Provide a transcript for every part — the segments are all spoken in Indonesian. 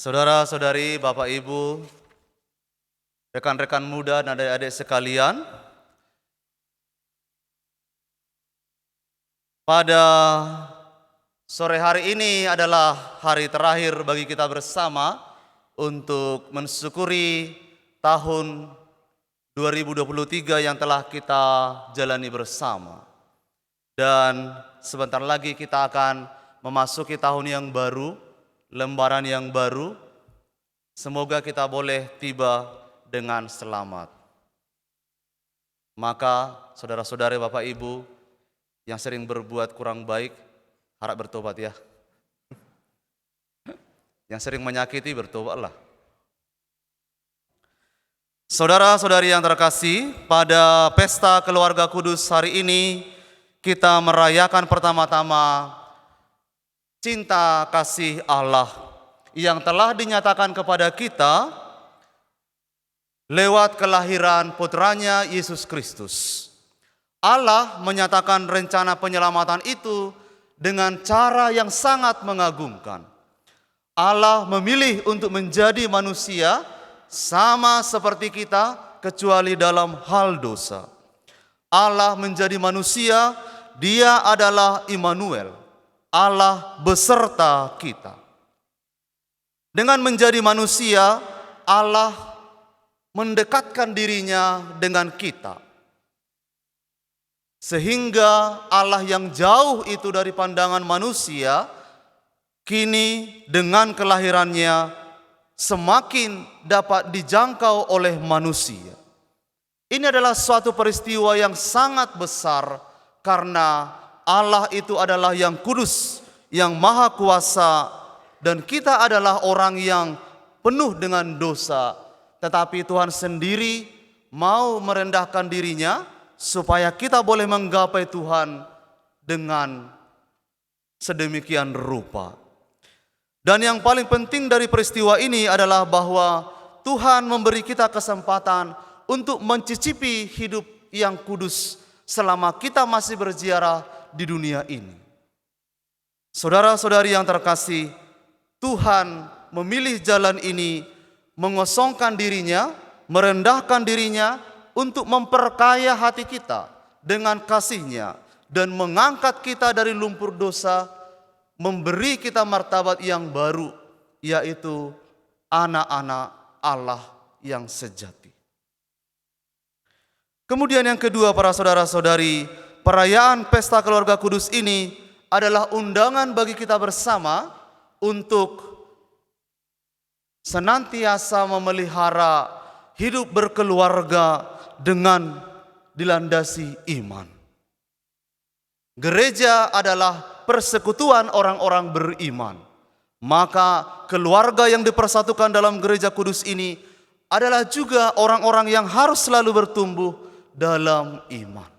Saudara-saudari, Bapak Ibu, rekan-rekan muda dan adik-adik sekalian, pada sore hari ini adalah hari terakhir bagi kita bersama untuk mensyukuri tahun 2023 yang telah kita jalani bersama. Dan sebentar lagi kita akan memasuki tahun yang baru, lembaran yang baru. Semoga kita boleh tiba dengan selamat. Maka saudara-saudari, Bapak Ibu yang sering berbuat kurang baik, harap bertobat ya. Yang sering menyakiti, bertobatlah. Saudara-saudari yang terkasih, pada pesta keluarga kudus hari ini kita merayakan pertama-tama cinta kasih Allah yang telah dinyatakan kepada kita lewat kelahiran putranya Yesus Kristus. Allah menyatakan rencana penyelamatan itu dengan cara yang sangat mengagumkan. Allah memilih untuk menjadi manusia sama seperti kita kecuali dalam hal dosa. Allah menjadi manusia, Dia adalah Immanuel, Allah beserta kita. Dengan menjadi manusia, Allah mendekatkan dirinya dengan kita. Sehingga Allah yang jauh itu dari pandangan manusia, kini dengan kelahirannya semakin dapat dijangkau oleh manusia. Ini adalah suatu peristiwa yang sangat besar karena Allah itu adalah yang kudus, yang maha kuasa, dan kita adalah orang yang penuh dengan dosa. Tetapi Tuhan sendiri mau merendahkan dirinya supaya kita boleh menggapai Tuhan dengan sedemikian rupa. Dan yang paling penting dari peristiwa ini adalah bahwa Tuhan memberi kita kesempatan untuk mencicipi hidup yang kudus selama kita masih berziarah di dunia ini. Saudara-saudari yang terkasih, Tuhan memilih jalan ini, mengosongkan dirinya, merendahkan dirinya untuk memperkaya hati kita dengan kasih-Nya dan mengangkat kita dari lumpur dosa, memberi kita martabat yang baru, yaitu anak-anak Allah yang sejati. Kemudian yang kedua, para saudara-saudari, perayaan pesta keluarga kudus ini adalah undangan bagi kita bersama untuk senantiasa memelihara hidup berkeluarga dengan dilandasi iman. Gereja adalah persekutuan orang-orang beriman. Maka keluarga yang dipersatukan dalam gereja kudus ini adalah juga orang-orang yang harus selalu bertumbuh dalam iman.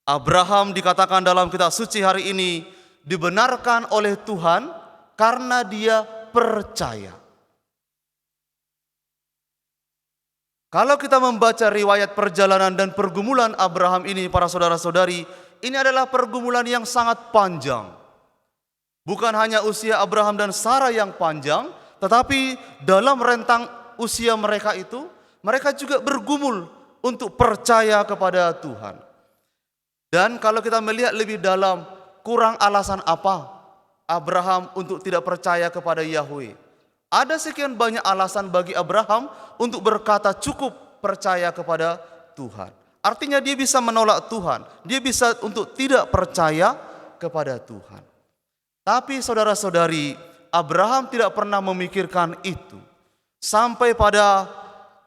Abraham dikatakan dalam kitab suci hari ini dibenarkan oleh Tuhan karena dia percaya. Kalau kita membaca riwayat perjalanan dan pergumulan Abraham ini, para saudara-saudari, ini adalah pergumulan yang sangat panjang. Bukan hanya usia Abraham dan Sarah yang panjang, tetapi dalam rentang usia mereka itu, mereka juga bergumul untuk percaya kepada Tuhan. Dan kalau kita melihat lebih dalam, kurang alasan apa Abraham untuk tidak percaya kepada Yahweh? Ada sekian banyak alasan bagi Abraham untuk berkata cukup percaya kepada Tuhan. Artinya dia bisa menolak Tuhan, dia bisa untuk tidak percaya kepada Tuhan. Tapi saudara-saudari, Abraham tidak pernah memikirkan itu. Sampai pada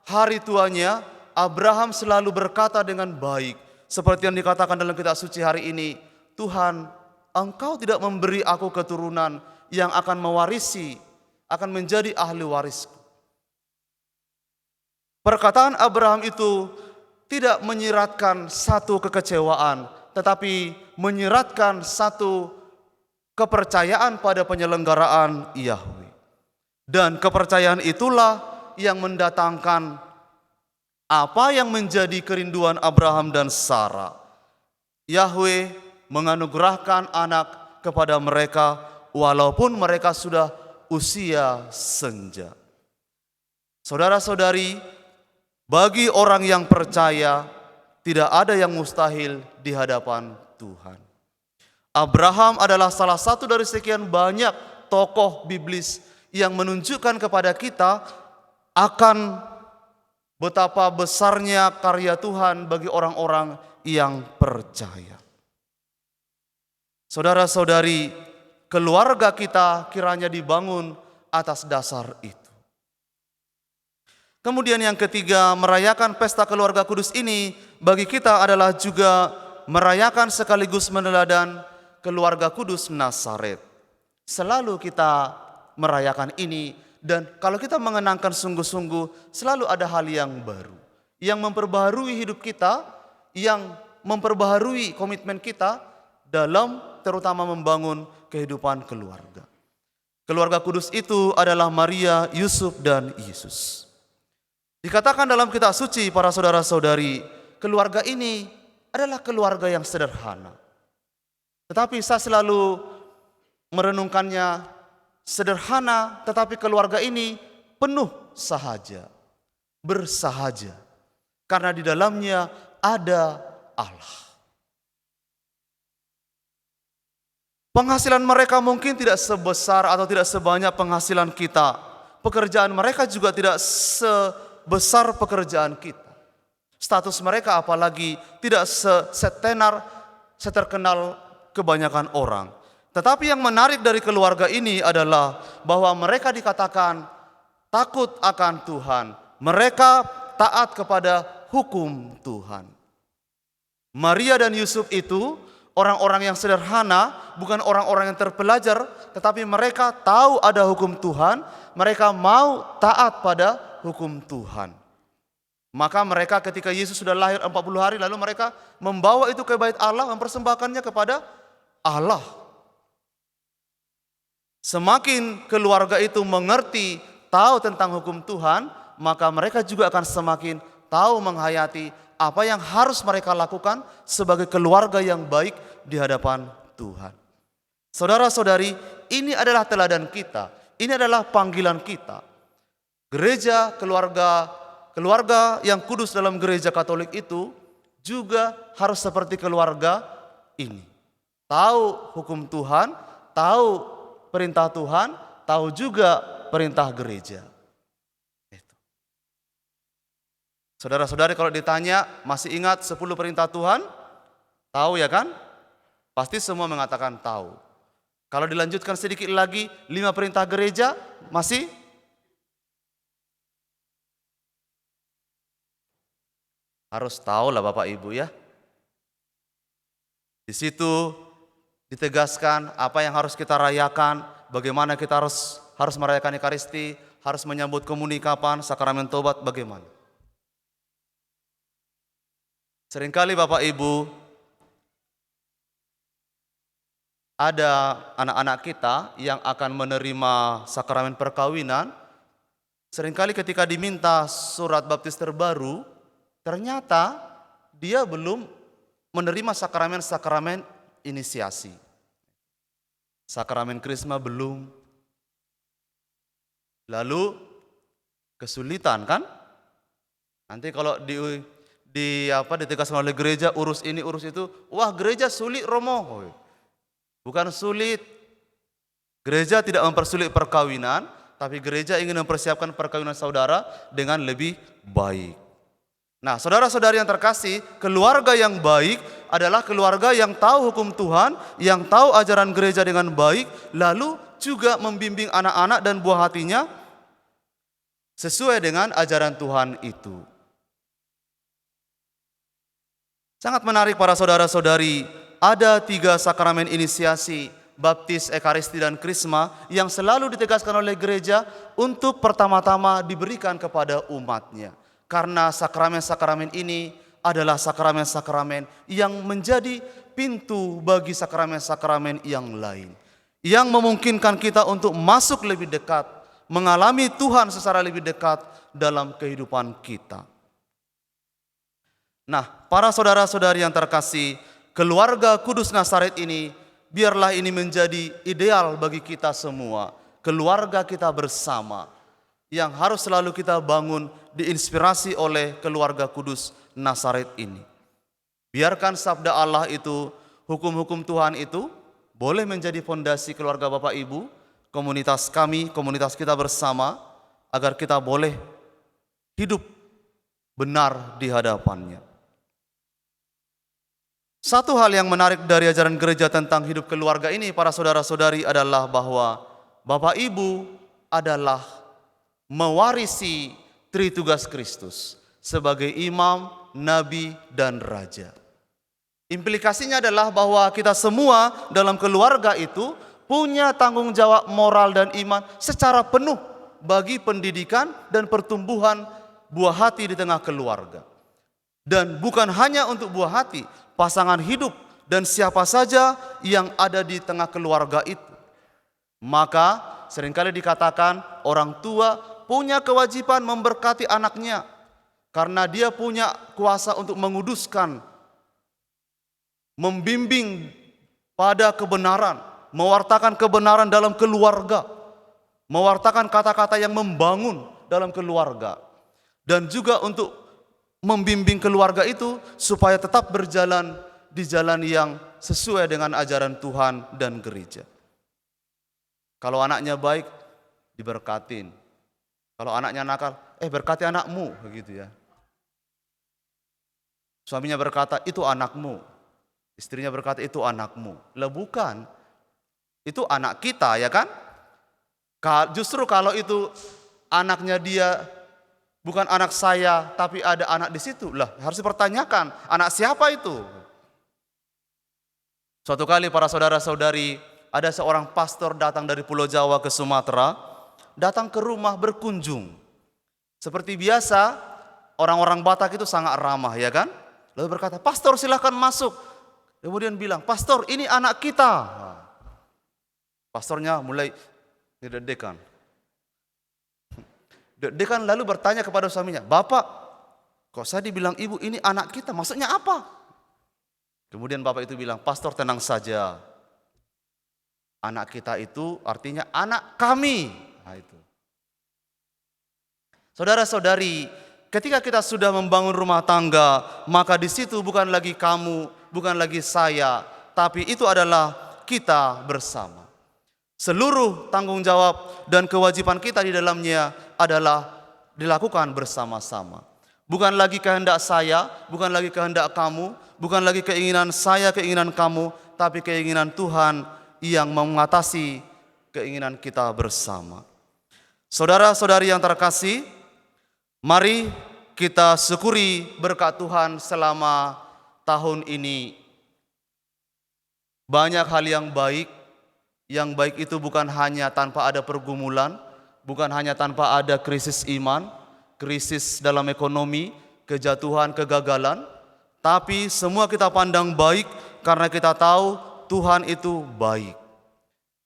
hari tuanya, Abraham selalu berkata dengan baik. Seperti yang dikatakan dalam kitab suci hari ini, Tuhan, Engkau tidak memberi aku keturunan yang akan mewarisi, akan menjadi ahli warisku. Perkataan Abraham itu tidak menyiratkan satu kekecewaan, tetapi menyiratkan satu kepercayaan pada penyelenggaraan Yahweh. Dan kepercayaan itulah yang mendatangkan apa yang menjadi kerinduan Abraham dan Sarah. Yahweh menganugerahkan anak kepada mereka walaupun mereka sudah usia senja. Saudara-saudari, bagi orang yang percaya, tidak ada yang mustahil di hadapan Tuhan. Abraham adalah salah satu dari sekian banyak tokoh biblis yang menunjukkan kepada kita akan betapa besarnya karya Tuhan bagi orang-orang yang percaya. Saudara-saudari, keluarga kita kiranya dibangun atas dasar itu. Kemudian yang ketiga, merayakan pesta keluarga kudus ini bagi kita adalah juga merayakan sekaligus meneladan keluarga kudus Nazaret. Selalu kita merayakan ini, dan kalau kita mengenangkan sungguh-sungguh, selalu ada hal yang baru yang memperbaharui hidup kita, yang memperbaharui komitmen kita dalam terutama membangun kehidupan keluarga. Keluarga kudus itu adalah Maria, Yusuf, dan Yesus. Dikatakan dalam kitab suci, para saudara-saudari, keluarga ini adalah keluarga yang sederhana. Tetapi saya selalu merenungkannya, sederhana tetapi keluarga ini penuh sahaja, bersahaja. Karena di dalamnya ada Allah. Penghasilan mereka mungkin tidak sebesar atau tidak sebanyak penghasilan kita. Pekerjaan mereka juga tidak sebesar pekerjaan kita. Status mereka apalagi tidak setenar, seterkenal kebanyakan orang. Tetapi yang menarik dari keluarga ini adalah bahwa mereka dikatakan takut akan Tuhan. Mereka taat kepada hukum Tuhan. Maria dan Yusuf itu orang-orang yang sederhana, bukan orang-orang yang terpelajar, tetapi mereka tahu ada hukum Tuhan, mereka mau taat pada hukum Tuhan. Maka mereka ketika Yesus sudah lahir 40 hari, lalu mereka membawa itu ke bait Allah, mempersembahkannya kepada Allah. Semakin keluarga itu mengerti, tahu tentang hukum Tuhan, maka mereka juga akan semakin tahu menghayati apa yang harus mereka lakukan sebagai keluarga yang baik di hadapan Tuhan. Saudara-saudari, ini adalah teladan kita, ini adalah panggilan kita. Gereja, keluarga yang kudus dalam gereja Katolik itu juga harus seperti keluarga ini. Tahu hukum Tuhan, tahu perintah Tuhan, tahu juga perintah gereja. Saudara-saudari, kalau ditanya masih ingat 10 perintah Tuhan? Tahu ya kan? Pasti semua mengatakan tahu. Kalau dilanjutkan sedikit lagi, 5 perintah gereja masih? Harus tahu lah Bapak Ibu ya. Di situ ditegaskan apa yang harus kita rayakan, bagaimana kita harus merayakan Ekaristi, harus menyambut komuni kapan, sakramen tobat bagaimana. Seringkali Bapak Ibu, ada anak-anak kita yang akan menerima sakramen perkawinan, seringkali ketika diminta surat baptis terbaru, ternyata dia belum menerima sakramen-sakramen inisiasi. Sakramen krisma belum. Lalu kesulitan kan? Nanti kalau ditegaskan oleh gereja urus ini urus itu, wah gereja sulit Romo. Bukan sulit. Gereja tidak mempersulit perkawinan, tapi gereja ingin mempersiapkan perkawinan saudara dengan lebih baik. Nah, saudara-saudari yang terkasih, keluarga yang baik adalah keluarga yang tahu hukum Tuhan, yang tahu ajaran gereja dengan baik, lalu juga membimbing anak-anak dan buah hatinya sesuai dengan ajaran Tuhan itu. Sangat menarik para saudara-saudari, ada 3 sakramen inisiasi, baptis, ekaristi, dan krisma yang selalu ditegaskan oleh gereja untuk pertama-tama diberikan kepada umatnya. Karena sakramen-sakramen ini adalah sakramen-sakramen yang menjadi pintu bagi sakramen-sakramen yang lain. Yang memungkinkan kita untuk masuk lebih dekat, mengalami Tuhan secara lebih dekat dalam kehidupan kita. Nah, para saudara-saudari yang terkasih, keluarga kudus Nazaret ini, biarlah ini menjadi ideal bagi kita semua. keluarga kita bersama yang harus selalu kita bangun diinspirasi oleh keluarga kudus Nazaret ini. Biarkan sabda Allah itu, hukum-hukum Tuhan itu boleh menjadi fondasi keluarga Bapak Ibu, komunitas kami, komunitas kita bersama, agar kita boleh hidup benar di hadapannya. Satu hal yang menarik dari ajaran gereja tentang hidup keluarga ini, para saudara-saudari, adalah bahwa Bapak Ibu adalah mewarisi tritugas Kristus sebagai imam, nabi, dan raja. Implikasinya adalah bahwa kita semua dalam keluarga itu punya tanggung jawab moral dan iman secara penuh bagi pendidikan dan pertumbuhan buah hati di tengah keluarga. Dan bukan hanya untuk buah hati, pasangan hidup dan siapa saja yang ada di tengah keluarga itu. Maka seringkali dikatakan orang tua punya kewajiban memberkati anaknya karena dia punya kuasa untuk menguduskan, membimbing pada kebenaran, mewartakan kebenaran dalam keluarga, mewartakan kata-kata yang membangun dalam keluarga, dan juga untuk membimbing keluarga itu supaya tetap berjalan di jalan yang sesuai dengan ajaran Tuhan dan gereja. Kalau anaknya baik, diberkatin. Kalau anaknya nakal, berkati anakmu, begitu ya. Suaminya berkata, itu anakmu. Istrinya berkata, itu anakmu. Lah bukan, itu anak kita, ya kan? Justru kalau itu anaknya dia bukan anak saya, tapi ada anak di situ, lah harus dipertanyakan, anak siapa itu? Suatu kali para saudara-saudari, ada seorang pastor datang dari Pulau Jawa ke Sumatera, datang ke rumah berkunjung. Seperti biasa, orang-orang Batak itu sangat ramah, ya kan? Lalu berkata, pastor silahkan masuk. Kemudian bilang, pastor ini anak kita. Pastornya mulai deg-degan. Deg-degan lalu bertanya kepada suaminya, Bapak, kok saya dibilang ibu ini anak kita, maksudnya apa? Kemudian bapak itu bilang, pastor tenang saja. Anak kita itu artinya anak kami. Nah, itu. Saudara-saudari, ketika kita sudah membangun rumah tangga, maka di situ bukan lagi kamu, bukan lagi saya, tapi itu adalah kita bersama. Seluruh tanggung jawab dan kewajiban kita di dalamnya adalah dilakukan bersama-sama. Bukan lagi kehendak saya, bukan lagi kehendak kamu, bukan lagi keinginan saya, keinginan kamu, tapi keinginan Tuhan yang mengatasi keinginan kita bersama. Saudara-saudari yang terkasih, mari kita syukuri berkat Tuhan selama tahun ini. Banyak hal yang baik itu bukan hanya tanpa ada pergumulan, bukan hanya tanpa ada krisis iman, krisis dalam ekonomi, kejatuhan, kegagalan, tapi semua kita pandang baik karena kita tahu Tuhan itu baik.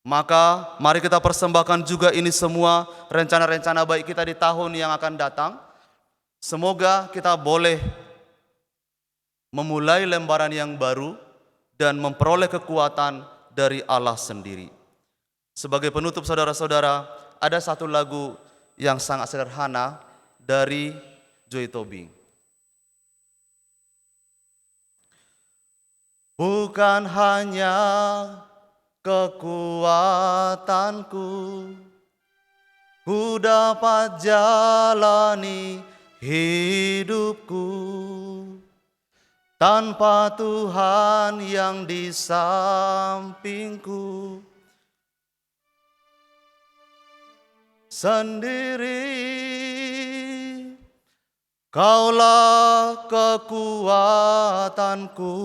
Maka mari kita persembahkan juga ini semua rencana-rencana baik kita di tahun yang akan datang. Semoga kita boleh memulai lembaran yang baru dan memperoleh kekuatan dari Allah sendiri. Sebagai penutup saudara-saudara, ada satu lagu yang sangat sederhana dari Joy Tobing. Bukan hanya kekuatanku, ku dapat jalani hidupku tanpa Tuhan yang di sampingku. Sendiri Kaulah kekuatanku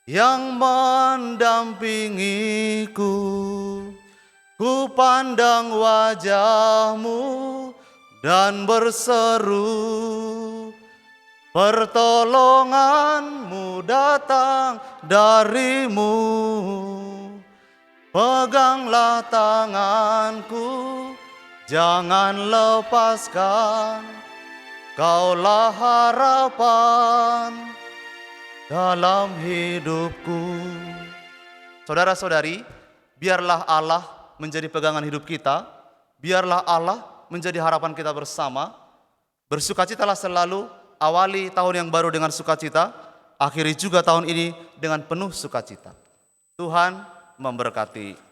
yang mendampingiku. Ku pandang wajahmu dan berseru, pertolonganmu datang darimu. Peganglah tanganku, jangan lepaskan, Kaulah harapan dalam hidupku. Saudara-saudari, biarlah Allah menjadi pegangan hidup kita. Biarlah Allah menjadi harapan kita bersama. Bersukacitalah selalu, awali tahun yang baru dengan sukacita, akhiri juga tahun ini dengan penuh sukacita. Tuhan memberkati.